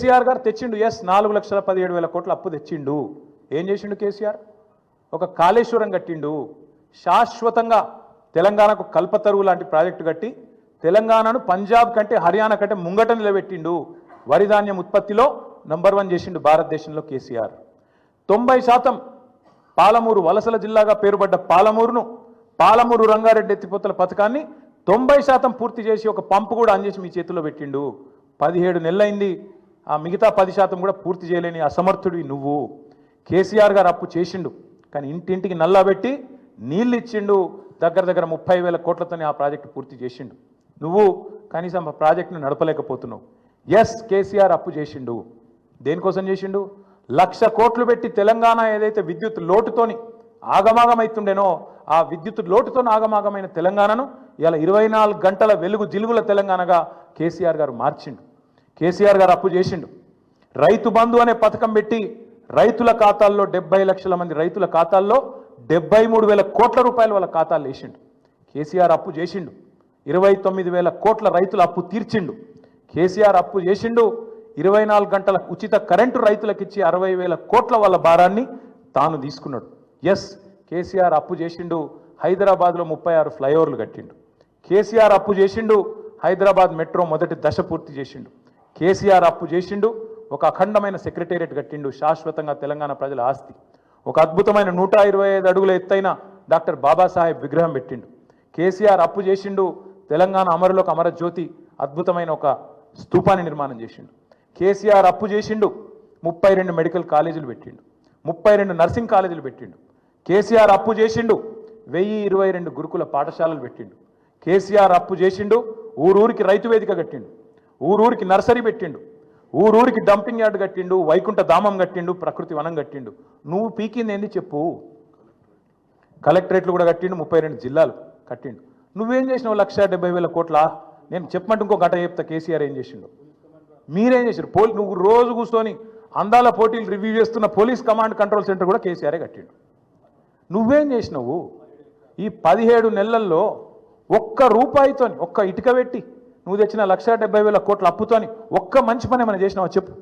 కేసీఆర్ గారు తెచ్చిండు. ఎస్ 4,17,000 కోట్ల అప్పు తెచ్చిండు. ఏం చేసిండు కేసీఆర్? ఒక కాళేశ్వరం కట్టిండు. శాశ్వతంగా తెలంగాణకు కల్పతరువు లాంటి ప్రాజెక్టు కట్టి తెలంగాణను పంజాబ్ కంటే హర్యానా కంటే ముంగట నిలబెట్టిండు. వరి ధాన్యం ఉత్పత్తిలో నంబర్ 1 చేసిండు భారతదేశంలో కేసీఆర్. 90% పాలమూరు వలసల జిల్లాగా పేరుపడ్డ పాలమూరు రంగారెడ్డి ఎత్తిపోతల పథకాన్ని 90% పూర్తి చేసి ఒక పంపు కూడా అందేసి మీ చేతుల్లో పెట్టిండు. 17 నెలలైంది. ఆ మిగతా 10% కూడా పూర్తి చేయలేని అసమర్థుడివి నువ్వు. కేసీఆర్ గారు అప్పు చేసిండు, కానీ ఇంటింటికి నల్లబెట్టి నీళ్ళు ఇచ్చిండు. దగ్గర 30,000 కోట్లతోనే ఆ ప్రాజెక్టు పూర్తి చేసిండు. నువ్వు కనీసం ఆ ప్రాజెక్టును నడపలేకపోతున్నావు. ఎస్ కేసీఆర్ అప్పు చేసిండు. దేనికోసం చేసిండు? 1,00,000 కోట్లు పెట్టి తెలంగాణ ఏదైతే విద్యుత్ లోటుతోని ఆగమాగమైతుండేనో ఆ విద్యుత్ లోటుతో ఆగమాగమైన తెలంగాణను ఇలా 24 గంటల వెలుగు జిలుగుల తెలంగాణగా కేసీఆర్ గారు మార్చిండు. కేసీఆర్ గారు అప్పు చేసిండు. రైతు బంధు అనే పథకం పెట్టి రైతుల ఖాతాల్లో 70 లక్షల మంది రైతుల ఖాతాల్లో 73,000 కోట్ల రూపాయలు వాళ్ళ ఖాతాలు వేసిండు. కేసీఆర్ అప్పు చేసిండు. 29,000 కోట్ల రైతుల అప్పు తీర్చిండు. కేసీఆర్ అప్పు చేసిండు. 24 గంటల ఉచిత కరెంటు రైతులకు ఇచ్చి 60,000 కోట్ల వాళ్ళ భారాన్ని తాను తీసుకున్నాడు. ఎస్ కేసీఆర్ అప్పు చేసిండు. హైదరాబాద్లో 36 ఫ్లైఓవర్లు కట్టిండు. కేసీఆర్ అప్పు చేసిండు. హైదరాబాద్ మెట్రో మొదటి దశ పూర్తి చేసిండు. కేసీఆర్ అప్పు చేసిండు. ఒక అఖండమైన సెక్రటేరియట్ కట్టిండు, శాశ్వతంగా తెలంగాణ ప్రజల ఆస్తి. ఒక అద్భుతమైన 125 అడుగుల ఎత్తైన డాక్టర్ బాబాసాహెబ్ విగ్రహం పెట్టిండు. కేసీఆర్ అప్పు చేసిండు. తెలంగాణ అమరులకు అమరజ్యోతి అద్భుతమైన ఒక స్తూపాన్ని నిర్మాణం చేసిండు. కేసీఆర్ అప్పు చేసిండు. 32 మెడికల్ కాలేజీలు పెట్టిండు. 32 నర్సింగ్ కాలేజీలు పెట్టిండు. కేసీఆర్ అప్పు చేసిండు. 1022 గురుకుల పాఠశాలలు పెట్టిండు. కేసీఆర్ అప్పు చేసిండు. ఊరూరికి రైతు వేదిక కట్టిండు. ఊరూరికి నర్సరీ పెట్టిండు. ఊరూరికి డంపింగ్ యార్డ్ కట్టిండు. వైకుంఠ ధామం కట్టిండు. ప్రకృతి వనం కట్టిండు. నువ్వు పీకింది ఏంది చెప్పు? కలెక్టరేట్లు కూడా కట్టిండు. 32 జిల్లాలు కట్టిండు. నువ్వేం చేసినావు? 1,70,000 కోట్ల. నేను చెప్పమంటే ఇంకో గంట చెప్తా కేసీఆర్ ఏం చేసిండు. మీరేం చేశారు? నువ్వు రోజు కూర్చొని అందాల పోటీలు రివ్యూ చేస్తున్న పోలీస్ కమాండ్ కంట్రోల్ సెంటర్ కూడా కేసీఆరే కట్టిండు. నువ్వేం చేసినావు? ఈ 17 నెలల్లో ఒక్క రూపాయితోని ఒక్క ఇటుక పెట్టి నువ్వు తెచ్చిన 1,70,000 కోట్ల అప్పుతోని ఒక్క మంచి పని ఏమైనా చేసినావా చెప్పు?